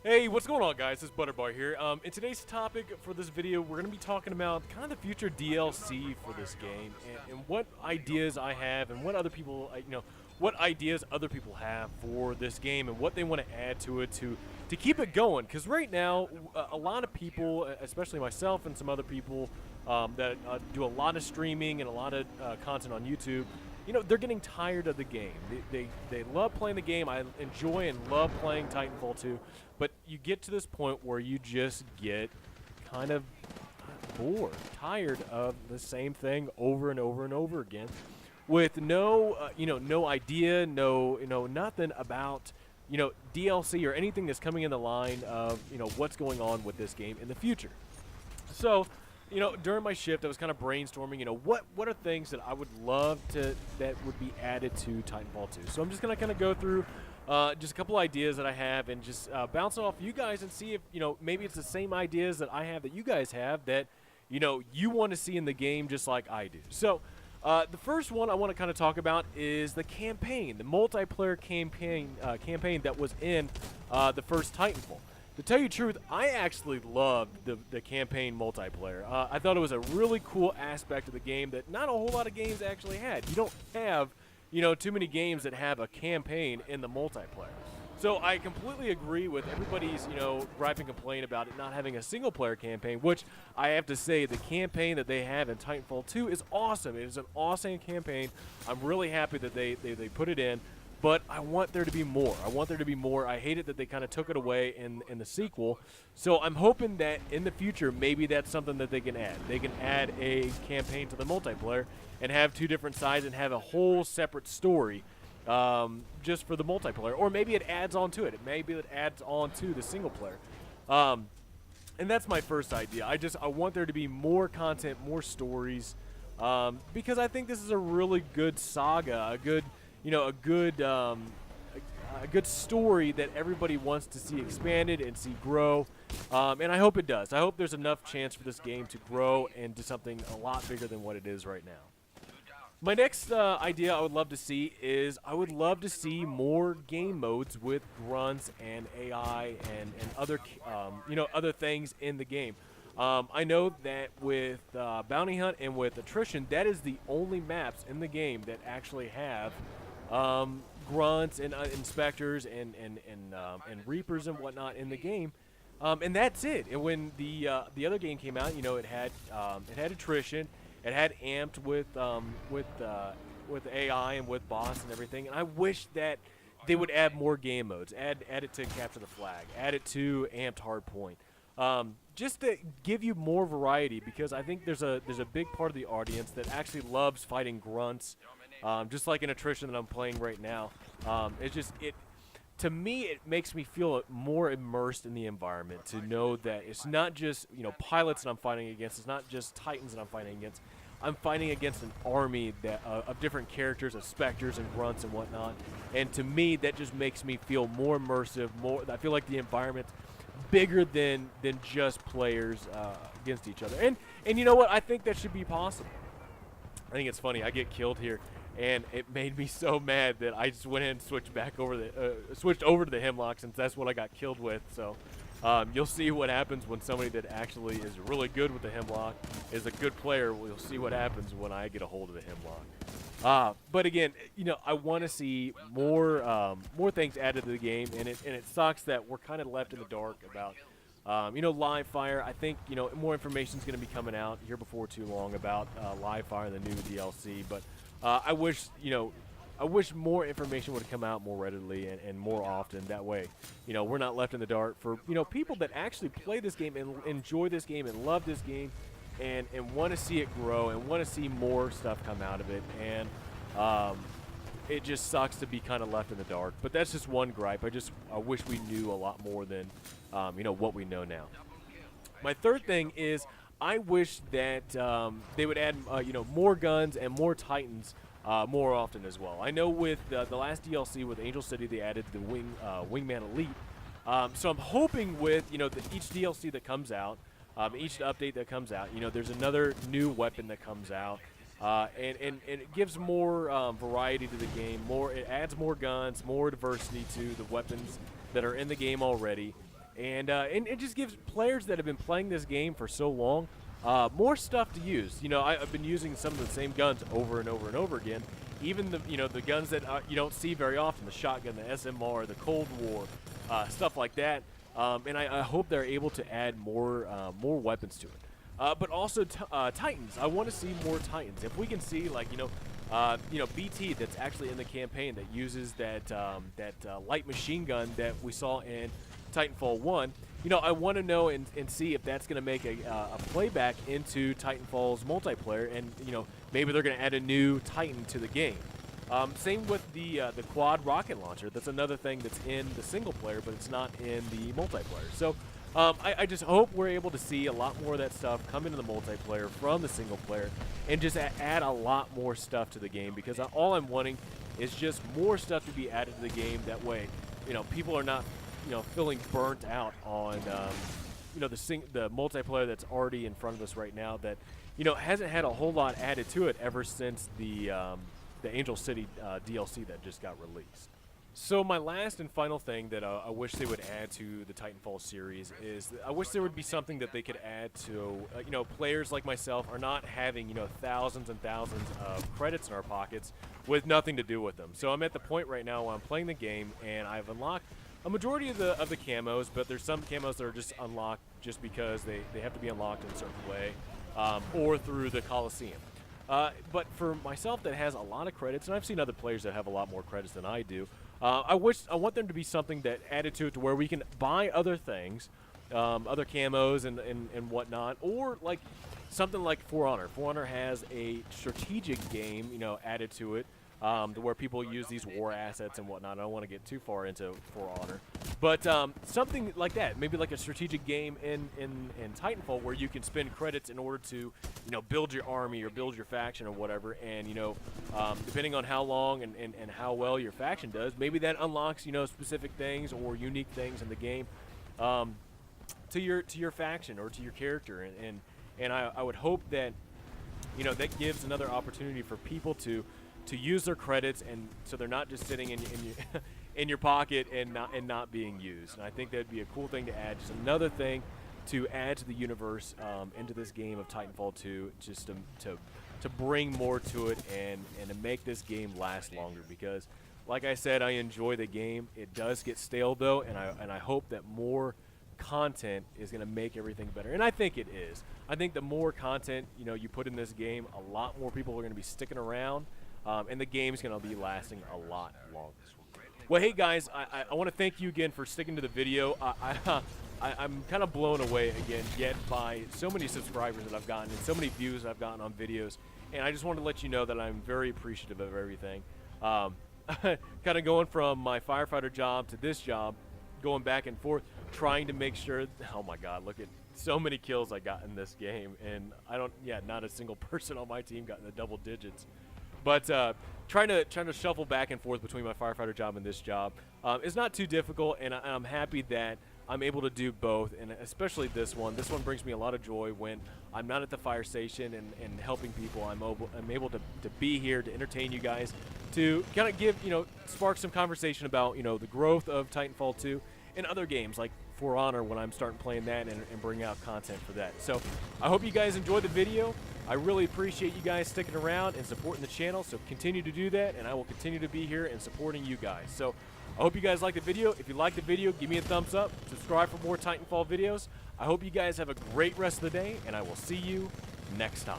Hey, what's going on, guys? It's Butterbar here. In today's topic for this video, we're going to be talking about kind of the future DLC for this game and what ideas I have and what other people, what ideas other people have for this game and what they want to add to it to keep it going. Because right now, a lot of people, especially myself and some other people that do a lot of streaming and a lot of content on YouTube, they're getting tired of the game. They love playing the game. I enjoy and love playing Titanfall 2, but you get to this point where you just get kind of bored, tired of the same thing over and over and over again, with no idea, nothing about, DLC or anything that's coming in the line of, what's going on with this game in the future. So, during my shift, I was kind of brainstorming, what are things that I would love that would be added to Titanfall 2. So I'm just going to kind of go through just a couple ideas that I have and just bounce it off you guys and see if, maybe it's the same ideas that I have that you guys have that, you want to see in the game just like I do. So the first one I want to kind of talk about is the campaign, the multiplayer campaign that was in the first Titanfall. To tell you the truth, I actually loved the campaign multiplayer. I thought it was a really cool aspect of the game that not a whole lot of games actually had. You don't have, too many games that have a campaign in the multiplayer. So I completely agree with everybody's, gripe and complaint about it not having a single-player campaign, which I have to say the campaign that they have in Titanfall 2 is awesome. It is an awesome campaign. I'm really happy that they put it in. But I want there to be more. I want there to be more. I hate it that they kind of took it away in the sequel. So I'm hoping that in the future, maybe that's something that they can add. They can add a campaign to the multiplayer and have two different sides and have a whole separate story just for the multiplayer. Or maybe it adds on to it. Maybe it adds on to the single player. And that's my first idea. I want there to be more content, more stories, because I think this is a really good saga, a good story that everybody wants to see expanded and see grow, and I hope it does. I hope there's enough chance for this game to grow into something a lot bigger than what it is right now. My next idea I would love to see is I would love to see more game modes with grunts and AI and other other things in the game. I know that with Bounty Hunt and with Attrition, that is the only maps in the game that actually have grunts and inspectors and reapers and whatnot in the game, and that's it. And when the other game came out, it had Attrition, it had Amped with AI and with boss and everything. And I wish that they would add more game modes, add it to Capture the Flag, add it to Amped Hardpoint. Just to give you more variety, because I think there's a big part of the audience that actually loves fighting grunts, just like in Attrition that I'm playing right now. To me, it makes me feel more immersed in the environment to know that it's not just pilots that I'm fighting against. It's not just Titans that I'm fighting against. I'm fighting against an army that of different characters, of specters and grunts and whatnot. And to me, that just makes me feel more immersive. I feel like the environment's bigger than just players against each other. And you know what? I think that should be possible. I think it's funny. I get killed here, and it made me so mad that I just went ahead and switched over to the Hemlock, since that's what I got killed with. So you'll see what happens when somebody that actually is really good with the Hemlock is a good player. We'll see what happens when I get a hold of the Hemlock. But again, I want to see more things added to the game, and it sucks that we're kind of left in the dark about. Live fire. I think more information is going to be coming out here before too long about live fire, the new DLC. But I wish more information would come out more readily and more often. That way, we're not left in the dark for people that actually play this game and enjoy this game and love this game and want to see it grow and want to see more stuff come out of it. And it just sucks to be kind of left in the dark. But that's just one gripe. I wish we knew a lot more than what we know now. My third thing is I wish that they would add more guns and more Titans more often as well. I know with the last DLC with Angel City, they added the Wingman Elite. So I'm hoping with each DLC that comes out, each update that comes out, there's another new weapon that comes out. And it gives more variety to the game. It adds more guns, more diversity to the weapons that are in the game already. and it just gives players that have been playing this game for so long more stuff to use. You know, I've been using some of the same guns over and over and over again. Even the the guns that you don't see very often, the shotgun, the SMR, the Cold War, stuff like that. And I hope they're able to add more weapons to it. But also Titans. I want to see more Titans. If we can see like BT that's actually in the campaign that uses that light machine gun that we saw in Titanfall 1. I want to know and see if that's going to make a playback into Titanfall's multiplayer, and maybe they're going to add a new Titan to the game. Same with the quad rocket launcher. That's another thing that's in the single player, but it's not in the multiplayer. So I just hope we're able to see a lot more of that stuff come into the multiplayer from the single player, and just add a lot more stuff to the game, because all I'm wanting is just more stuff to be added to the game. That way, people are not feeling burnt out on the multiplayer that's already in front of us right now, that hasn't had a whole lot added to it ever since the Angel City DLC that just got released. So my last and final thing that I wish they would add to the Titanfall series is I wish there would be something that they could add to players like myself are not having thousands and thousands of credits in our pockets with nothing to do with them. So I'm at the point right now where I'm playing the game and I've unlocked a majority of the camos, but there's some camos that are just unlocked just because they have to be unlocked in a certain way, or through the Coliseum. But for myself that has a lot of credits, and I've seen other players that have a lot more credits than I do, I want there to be something that added to it to where we can buy other things, other camos and whatnot, or like something like For Honor. For Honor has a strategic game, added to it, to where people use these war assets and whatnot. I don't want to get too far into For Honor, but something like that, maybe like a strategic game in Titanfall where you can spend credits in order to build your army or build your faction or whatever, and depending on how long and how well your faction does, maybe that unlocks specific things or unique things in the game to your faction or to your character, and I would hope that that gives another opportunity for people to use their credits, and so they're not just sitting in your in your pocket and not being used. And I think that'd be a cool thing to add, just another thing to add to the universe, into this game of Titanfall 2, just to bring more to it and to make this game last longer. Because, like I said, I enjoy the game. It does get stale though, and I hope that more content is going to make everything better, and I think it is. I think the more content you put in this game, a lot more people are going to be sticking around. And the game's going to be lasting a lot longer. Well, hey guys, I want to thank you again for sticking to the video. I'm kind of blown away again yet by so many subscribers that I've gotten and so many views I've gotten on videos. And I just want to let you know that I'm very appreciative of everything. Kind of going from my firefighter job to this job, going back and forth, trying to make sure, oh my God, look at so many kills I got in this game. And not a single person on my team got in the double digits. But trying to shuffle back and forth between my firefighter job and this job is not too difficult, and I'm happy that I'm able to do both, and especially this one. This one brings me a lot of joy when I'm not at the fire station and helping people. I'm able to be here to entertain you guys, to kind of give spark some conversation about the growth of Titanfall 2 and other games like For Honor when I'm starting playing that and bring out content for that. So I hope you guys enjoyed the video. I really appreciate you guys sticking around and supporting the channel, so continue to do that, and I will continue to be here and supporting you guys. So I hope you guys liked the video. If you liked the video, give me a thumbs up. Subscribe for more Titanfall videos. I hope you guys have a great rest of the day, and I will see you next time.